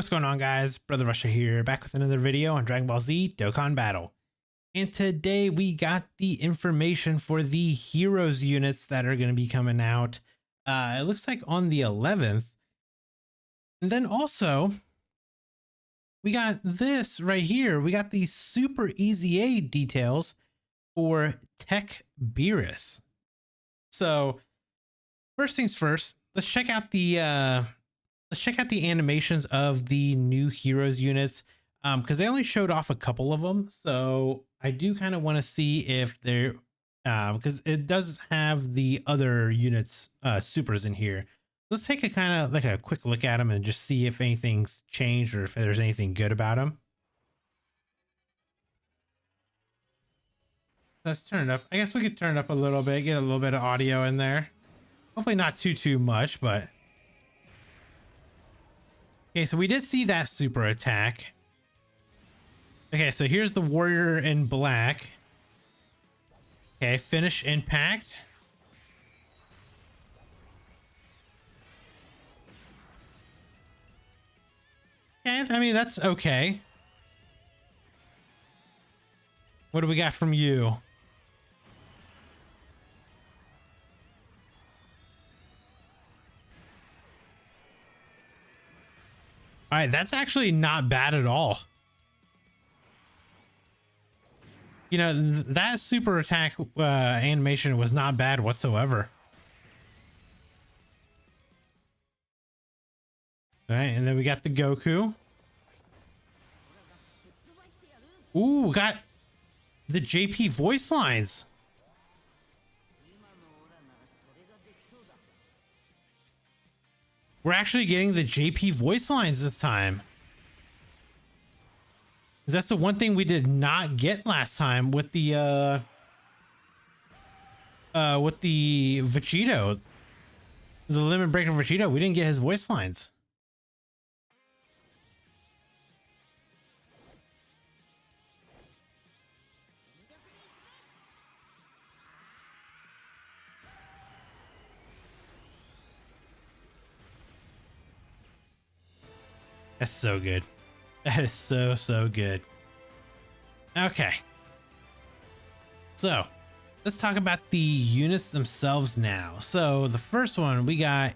What's going on, guys? Brother Russia here, back with another video on Dragon Ball Z Dokkan Battle. And today we got the information for the heroes units that are going to be coming out. It looks like on the 11th. And then also, we got this right here. We got the super EZA details for TEQ BEERUS. So, first things first, let's check out the animations of the new heroes units, because they only showed off a couple of them. So I do kind of want to see if they're because it does have the other units supers in here. Let's take a kind of like a quick look at them and just see if anything's changed or if there's anything good about them. Let's turn it up. I guess we could turn it up a little bit, get a little bit of audio in there. Hopefully not too much, but okay, so we did see that super attack. Okay, so here's the warrior in black. Okay, finish impact. Okay, I mean, that's okay. What do we got from you? All right, that's actually not bad at all. You know, that super attack animation was not bad whatsoever. All right, and then we got the Goku. Ooh, got the JP voice lines. We're actually getting the JP voice lines this time. That's the one thing we did not get last time with the Vegito. The Limit Breaker Vegito. We didn't get his voice lines. That's so good. That is so good. Okay. So, let's talk about the units themselves now. So, the first one we got,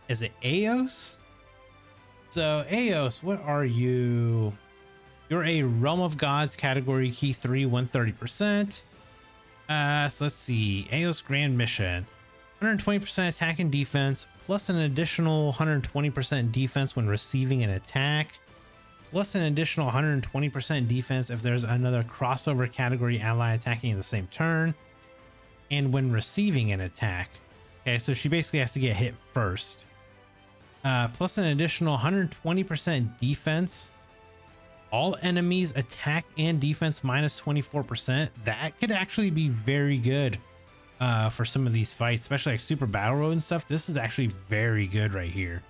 is it Eos? So, Eos, what are you? You're a Realm of Gods category key 3, 130%. So let's see. Eos Grand Mission. 120% attack and defense, plus an additional 120% defense when receiving an attack, plus an additional 120% defense if there's another crossover category ally attacking in the same turn, and when receiving an attack. Okay, so she basically has to get hit first. Plus an additional 120% defense. All enemies attack and defense minus 24%. That could actually be very good for some of these fights, especially like Super Battle Road and stuff. This is actually very good right here.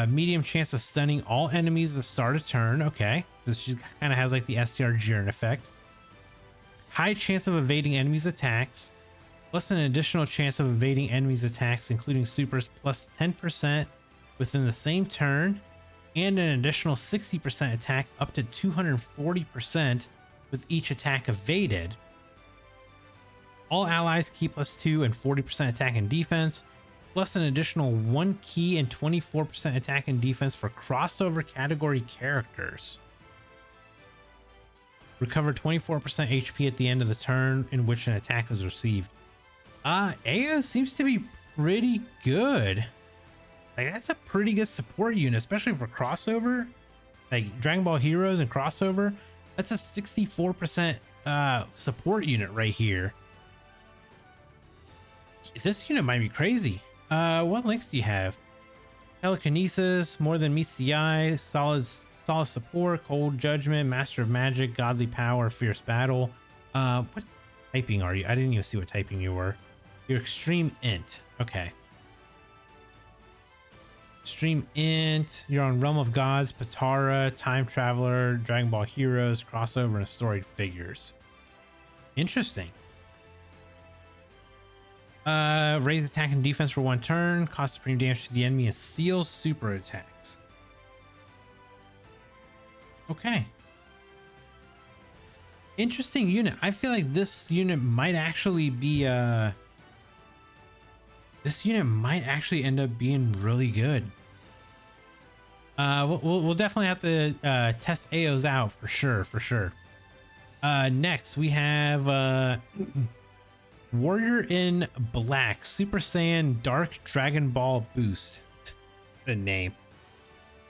Medium chance of stunning all enemies at the start of turn. Okay, so she kind of has like the STR Jiren effect. High chance of evading enemies attacks, plus an additional chance of evading enemies attacks including supers, plus 10% within the same turn, and an additional 60% attack up to 240% with each attack evaded. All allies keep +2 and 40% attack and defense, plus an additional 1 key and 24% attack and defense for crossover category characters. Recover 24% HP at the end of the turn in which an attack is received. Eos seems to be pretty good. Like, that's a pretty good support unit, especially for crossover. Like Dragon Ball Heroes and crossover. That's a 64% support unit right here. This unit might be crazy. What links do you have? Telekinesis, more than meets the eye, solid support, cold judgment, master of magic, godly power, fierce battle. What typing are you? I didn't even see what typing you were. You're extreme int. Okay. Extreme int. You're on Realm of Gods, Patara, Time Traveler, Dragon Ball Heroes, crossover, and storied figures. Interesting. Raise attack and defense for 1 turn, cost supreme damage to the enemy, and seals super attacks. Okay. Interesting unit. I feel like this unit might actually be this unit might actually end up being really good. We'll definitely have to test AOs out for sure. Next we have Warrior in Black, Super Saiyan Dark Dragon Ball Boost. What a name.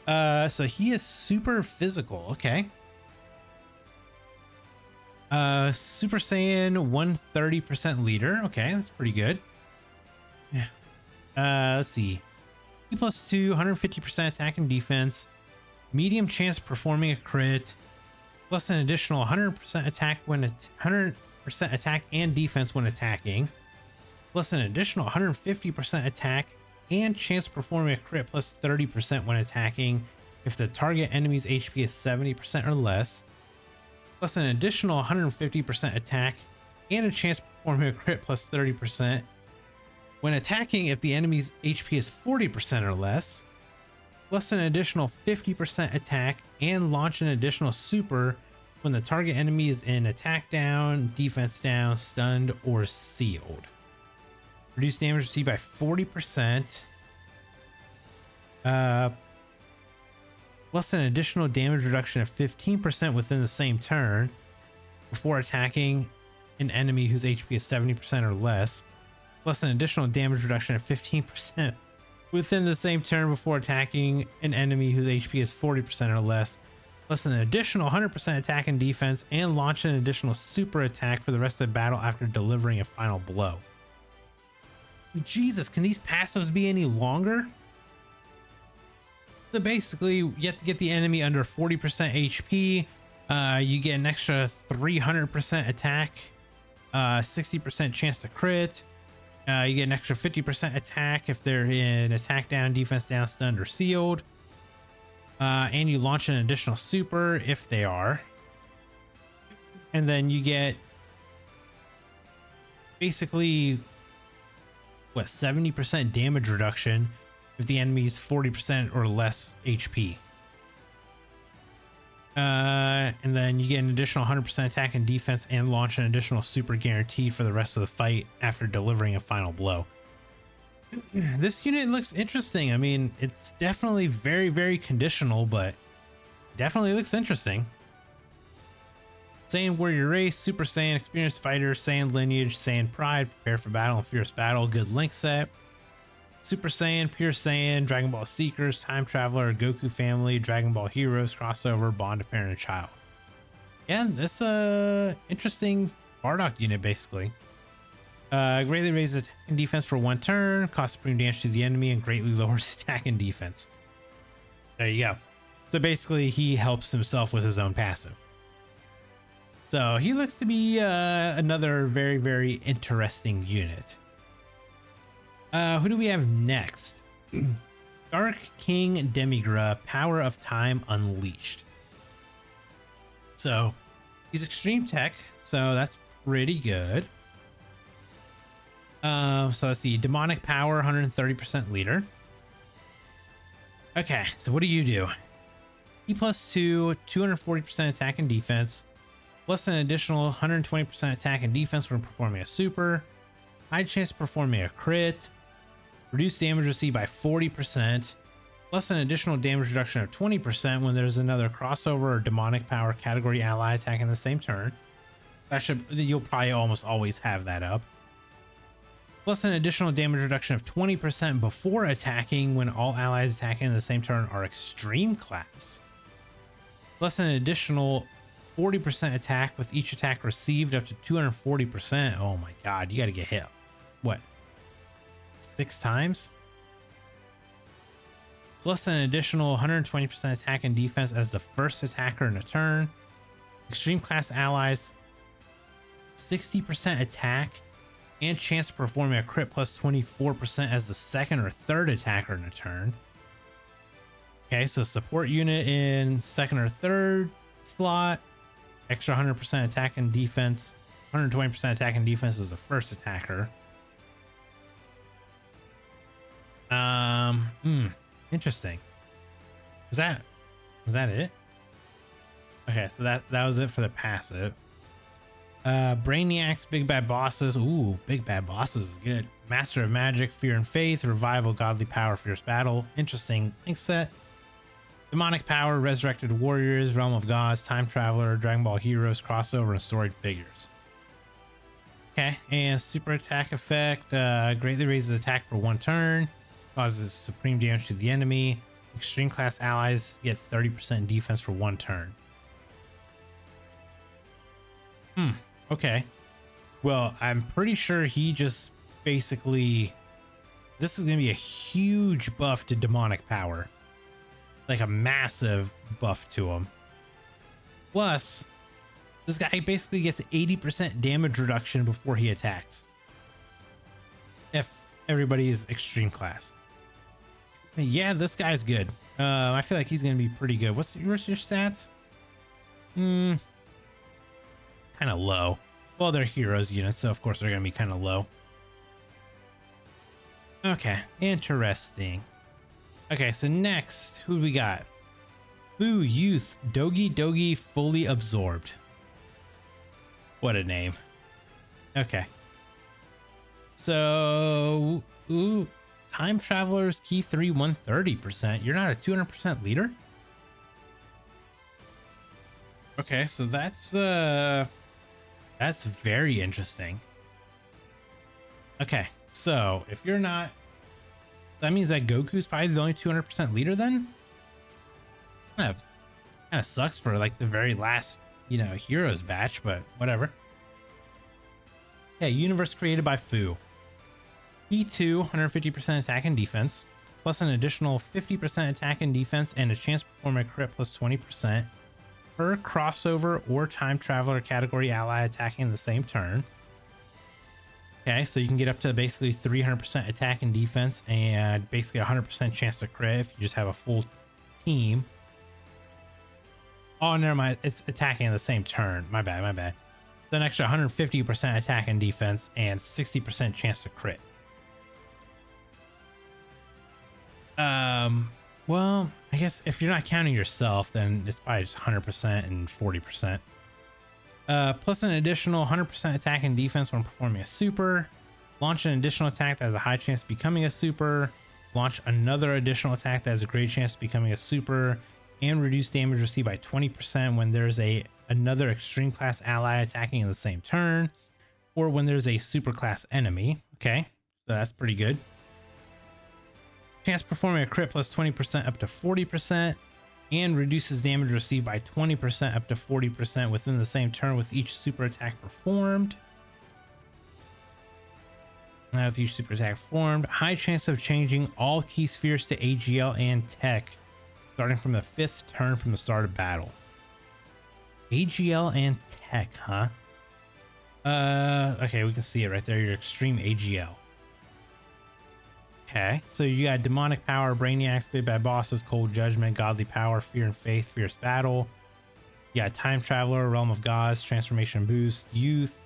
So he is super physical. Okay. Super Saiyan 130% leader. Okay, that's pretty good. Yeah. Let's see. E +2, 150% attack and defense. Medium chance of performing a crit. Plus an additional 100% attack when 100% attack and defense when attacking. Plus an additional 150% attack and chance of performing a crit plus 30% when attacking if the target enemy's HP is 70% or less. Plus an additional 150% attack and a chance of performing a crit plus 30% when attacking if the enemy's HP is 40% or less. Plus an additional 50% attack and launch an additional super when the target enemy is in attack down, defense down, stunned, or sealed. Reduce damage received by 40%. Plus an additional damage reduction of 15% within the same turn before attacking an enemy whose HP is 70% or less. Plus an additional damage reduction of 15% within the same turn before attacking an enemy whose HP is 40% or less. Plus an additional 100% attack and defense, and launch an additional super attack for the rest of the battle after delivering a final blow. Jesus, can these passives be any longer? So basically, you have to get the enemy under 40% HP. You get an extra 300% attack, 60% chance to crit. You get an extra 50% attack if they're in attack down, defense down, stunned, or sealed. And you launch an additional super if they are. And then you get basically, what, 70% damage reduction if the enemy's 40% or less HP. And then you get an additional 100% attack and defense and launch an additional super guaranteed for the rest of the fight after delivering a final blow. This unit looks interesting. I mean, it's definitely very, very conditional, but definitely looks interesting. Saiyan Warrior Race, Super Saiyan Experienced Fighter, Saiyan Lineage, Saiyan Pride, Prepare for Battle and Fierce Battle, Good Link Set. Super Saiyan, Pure Saiyan, Dragon Ball Seekers, Time Traveler, Goku Family, Dragon Ball Heroes, Crossover, Bond of Parent and Child. Yeah, this interesting Bardock unit basically. Greatly raises attack and defense for one turn, costs supreme damage to the enemy, and greatly lowers attack and defense. There you go. So basically, he helps himself with his own passive. So he looks to be another very, very interesting unit. Who do we have next? Dark King Demigra, Power of Time Unleashed. So he's extreme tech, so that's pretty good. So let's see, demonic power, 130% leader. Okay, so what do you do? E +2, 240% attack and defense, plus an additional 120% attack and defense when performing a super, high chance of performing a crit, reduce damage received by 40%, plus an additional damage reduction of 20% when there's another crossover or demonic power category ally attacking the same turn. You'll probably almost always have that up. Plus an additional damage reduction of 20% before attacking when all allies attacking in the same turn are extreme class. Plus an additional 40% attack with each attack received up to 240%. Oh my god, you gotta get hit. What? 6 times? Plus an additional 120% attack and defense as the first attacker in a turn. Extreme class allies, 60% attack and chance of performing a crit plus 24% as the second or third attacker in a turn. Okay, so support unit in second or third slot, extra 100% attack and defense, 120% attack and defense as the first attacker. Interesting. Was that it? Okay, so that was it for the passive. Brainiacs, big bad bosses. Ooh, big bad bosses is good. Master of Magic, Fear and Faith, Revival, Godly Power, Fierce Battle. Interesting link set. Demonic Power, Resurrected Warriors, Realm of Gods, Time Traveler, Dragon Ball Heroes, Crossover, and Storied Figures. Okay, and super attack effect. Greatly raises attack for 1 turn. Causes supreme damage to the enemy. Extreme class allies get 30% defense for 1 turn. Okay. Well, I'm pretty sure he just basically... This is going to be a huge buff to demonic power. Like a massive buff to him. Plus, this guy basically gets 80% damage reduction before he attacks. If everybody is extreme class. Yeah, this guy's good. I feel like he's going to be pretty good. What's your stats? Kind of low. Well, they're heroes units, so of course they're going to be kind of low. Okay, interesting. Okay, so next, who do we got? Boo Youth, Dogi Dogi Fully Absorbed. What a name. Okay. So, ooh, Time Travelers, Key 3, 130%. You're not a 200% leader? Okay, so that's very interesting. Okay, so if you're not, that means that Goku's probably the only 200% leader then? Kind of sucks for like the very last, you know, Heroes batch, but whatever. Okay, universe created by Fu. E2, 150% attack and defense, plus an additional 50% attack and defense and a chance to perform a crit plus 20% per crossover or time traveler category ally attacking the same turn. Okay, so you can get up to basically 300% attack and defense and basically 100% chance to crit if you just have a full team. Oh, never mind. It's attacking in the same turn. My bad, my bad. So an extra 150% attack and defense and 60% chance to crit. Well, I guess if you're not counting yourself, then it's probably just 100% and 40%. Plus an additional 100% attack and defense when performing a super. Launch an additional attack that has a high chance of becoming a super. Launch another additional attack that has a great chance of becoming a super. And reduce damage received by 20% when there's another extreme class ally attacking in the same turn. Or when there's a super class enemy. Okay, so that's pretty good. Chance performing a crit plus 20% up to 40%. And reduces damage received by 20% up to 40% within the same turn with each super attack performed. Now with each super attack performed, high chance of changing all key spheres to AGL and TEQ, starting from the 5th turn from the start of battle. AGL and TEQ, huh? Okay, we can see it right there, your extreme AGL. Okay, so you got Demonic Power, Brainiacs, Big Bad Bosses, Cold Judgment, Godly Power, Fear and Faith, Fierce Battle. You got Time Traveler, Realm of Gods, Transformation Boost, Youth,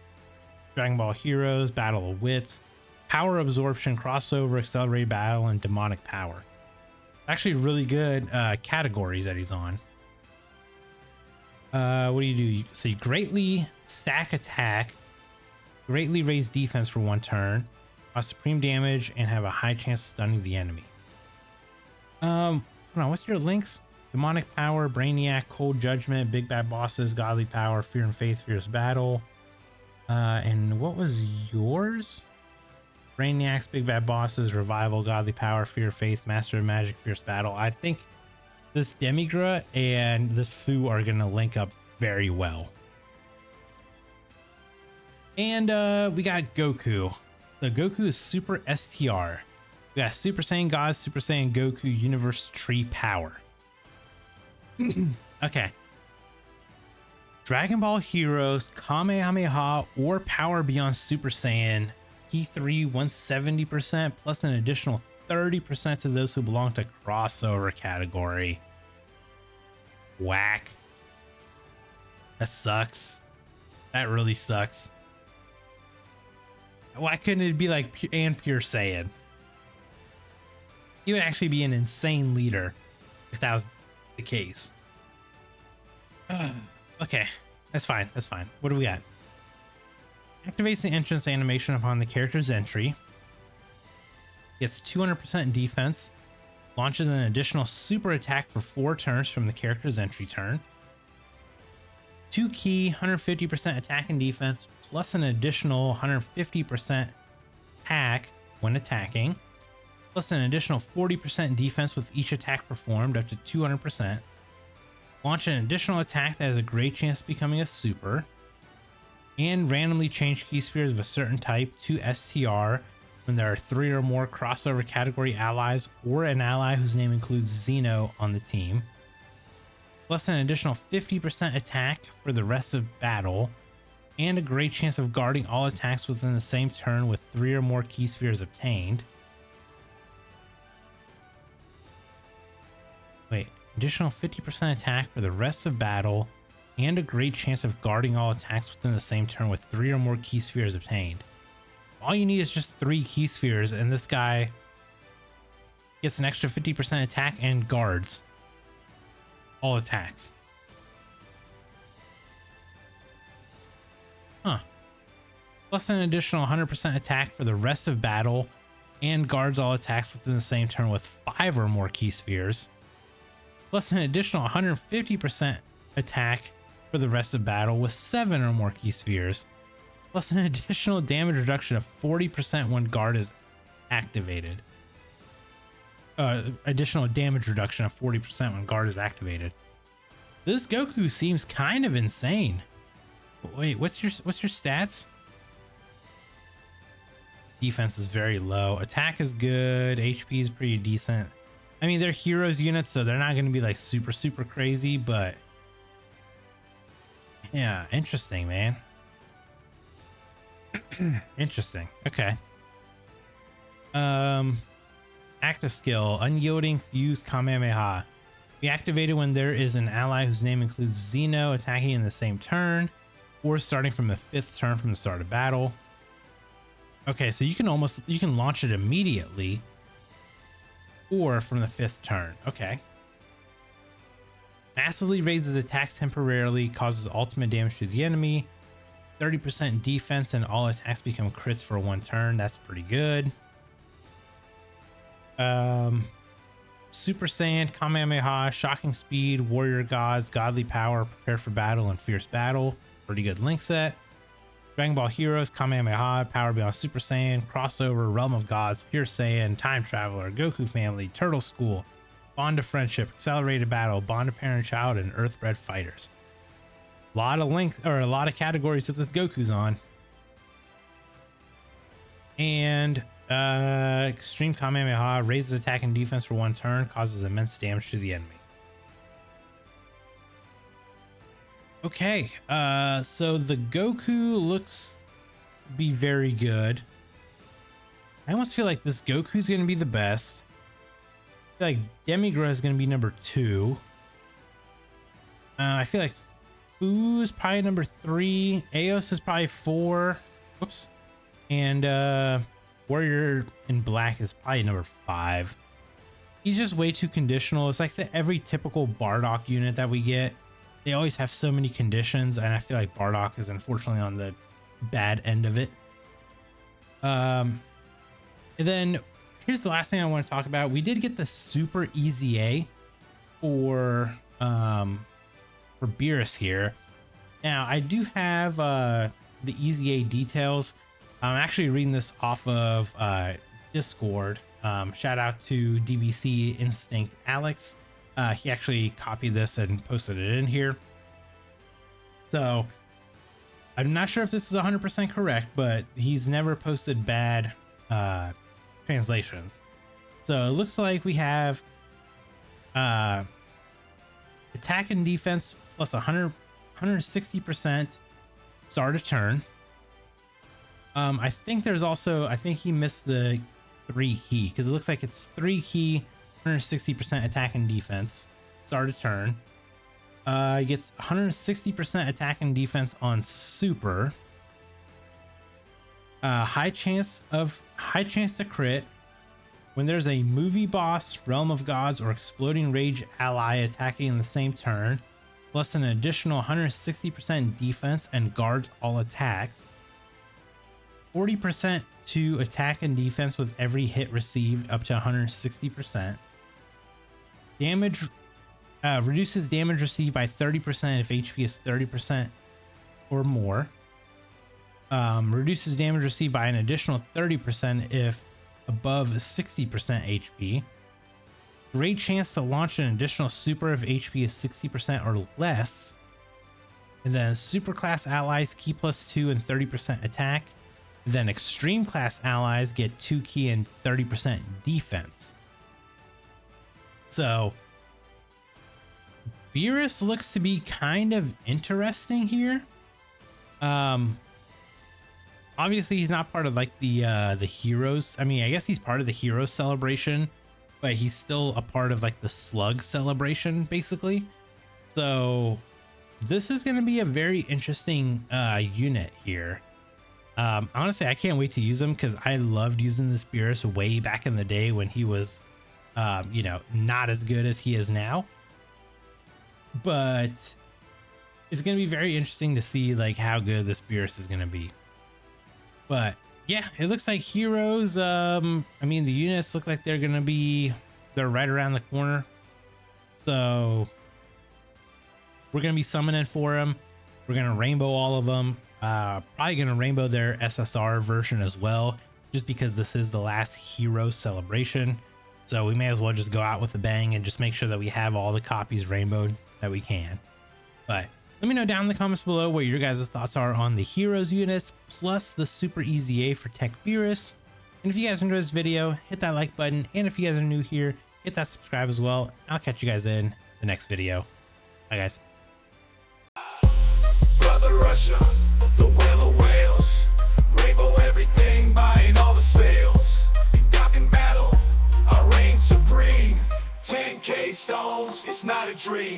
Dragon Ball Heroes, Battle of Wits, Power Absorption, Crossover, Accelerated Battle, and Demonic Power. Actually really good categories that he's on. What do? So you greatly stack attack, greatly raise defense for 1 turn, supreme damage, and have a high chance of stunning the enemy. Hold on, what's your links? Demonic Power, Brainiac, Cold Judgment, Big Bad Bosses, Godly Power, Fear and Faith, Fierce Battle. And what was yours? Brainiacs, Big Bad Bosses, Revival, Godly Power, Fear, Faith, Master of Magic, Fierce Battle. I think this Demigra and this Fu are going to link up very well. And we got Goku. So Goku is Super STR. We got Super Saiyan God, Super Saiyan Goku, Universe Tree Power. Okay. Dragon Ball Heroes, Kamehameha, or Power Beyond Super Saiyan. Key 3, 170%, plus an additional 30% to those who belong to crossover category. Whack. That sucks. That really sucks. Why couldn't it be like Pure Saiyan? He would actually be an insane leader if that was the case. Okay, that's fine. That's fine. What do we got? Activates the entrance animation upon the character's entry. Gets 200% defense. Launches an additional super attack for 4 turns from the character's entry turn. 2 key, 150% attack and defense, plus an additional 150% attack when attacking, plus an additional 40% defense with each attack performed up to 200%. Launch an additional attack that has a great chance of becoming a super. And randomly change key spheres of a certain type to STR when there are 3 or more crossover category allies or an ally whose name includes Xeno on the team. Plus an additional 50% attack for the rest of battle, and a great chance of guarding all attacks within the same turn with 3 or more key spheres obtained. Wait, additional 50% attack for the rest of battle, and a great chance of guarding all attacks within the same turn with 3 or more key spheres obtained. All you need is just 3 key spheres, and this guy gets an extra 50% attack and guards all attacks. Huh. Plus an additional 100% attack for the rest of battle, and guards all attacks within the same turn with 5 or more key spheres. Plus an additional 150% attack for the rest of battle with 7 or more key spheres. Plus an additional damage reduction of 40% when guard is activated. Additional damage reduction of 40% when guard is activated. This Goku seems kind of insane. Wait, what's your stats? Defense is very low. Attack is good. HP is pretty decent. I mean, they're heroes units, so they're not going to be like super crazy, but yeah, interesting, man. Interesting. Okay. Active skill, unyielding fuse Kamehameha. Be activated when there is an ally whose name includes Xeno attacking in the same turn, or starting from the 5th turn from the start of battle. Okay, so you can launch it immediately, or from the 5th turn. Okay. Massively raises attacks temporarily, causes ultimate damage to the enemy. 30% defense, and all attacks become crits for 1 turn. That's pretty good. Super Saiyan, Kamehameha, Shocking Speed, Warrior Gods, Godly Power, Prepare for Battle, and Fierce Battle. Pretty good link set. Dragon Ball Heroes, Kamehameha, Power Beyond Super Saiyan, Crossover, Realm of Gods, Pure Saiyan, Time Traveler, Goku Family, Turtle School, Bond of Friendship, Accelerated Battle, Bond of Parent Child, and Earthbred Fighters. A lot of categories that this Goku's on. And Extreme Kamehameha raises attack and defense for 1 turn, causes immense damage to the enemy. Okay, so the Goku looks to be very good. I almost feel like this Goku's gonna be the best. I feel like Demigra is gonna be number 2. I feel like Fu is probably number 3. Eos is probably 4. Whoops. And Warrior in Black is probably number 5. He's just way too conditional. It's like every typical Bardock unit that we get. They always have so many conditions, and I feel like Bardock is unfortunately on the bad end of it. And then here's the last thing I want to talk about. We did get the Super EZA for BEERUS here. Now I do have the EZA details. I'm actually reading this off of Discord. Shout out to DBC Instinct Alex. He actually copied this and posted it in here. So I'm not sure if this is 100% correct, but he's never posted bad translations. So it looks like we have attack and defense plus 160% start of turn. I think there's also, I think he missed the 3 key, because it looks like it's 3 key, 160% attack and defense start of turn. He gets 160% attack and defense on super. High chance to crit when there's a movie boss, Realm of Gods, or Exploding Rage ally attacking in the same turn. plus an additional 160% defense and guards all attacks. 40% to attack and defense with every hit received, up to 160%. Damage reduces damage received by 30% if HP is 30% or more. Reduces damage received by an additional 30% if above 60% HP. Great chance to launch an additional super if HP is 60% or less. And then super class allies key +2 and 30% attack. Then extreme class allies get 2 key and 30% defense. So BEERUS looks to be kind of interesting here. Obviously he's not part of like the heroes. I mean, I guess he's part of the hero celebration, but he's still a part of like the slug celebration basically. So this is going to be a very interesting unit here. Honestly, I can't wait to use him because I loved using this BEERUS way back in the day when he was, you know, not as good as he is now. But it's going to be very interesting to see like how good this BEERUS is going to be. But yeah, it looks like heroes. I mean, the units look like they're right around the corner. So we're going to be summoning for them. We're going to rainbow all of them. Probably going to rainbow their SSR version as well, just because this is the last hero celebration. So we may as well just go out with a bang and just make sure that we have all the copies rainbowed that we can. But let me know down in the comments below what your guys' thoughts are on the heroes units plus the super EZA for TEQ BEERUS. And if you guys enjoyed this video, hit that like button. And if you guys are new here, hit that subscribe as well. I'll catch you guys in the next video. Bye guys. Brother Russia, the whale of whales, rainbow everything, buying all the sales. In Dokkan battle, I reign supreme. 10K stones, it's not a dream.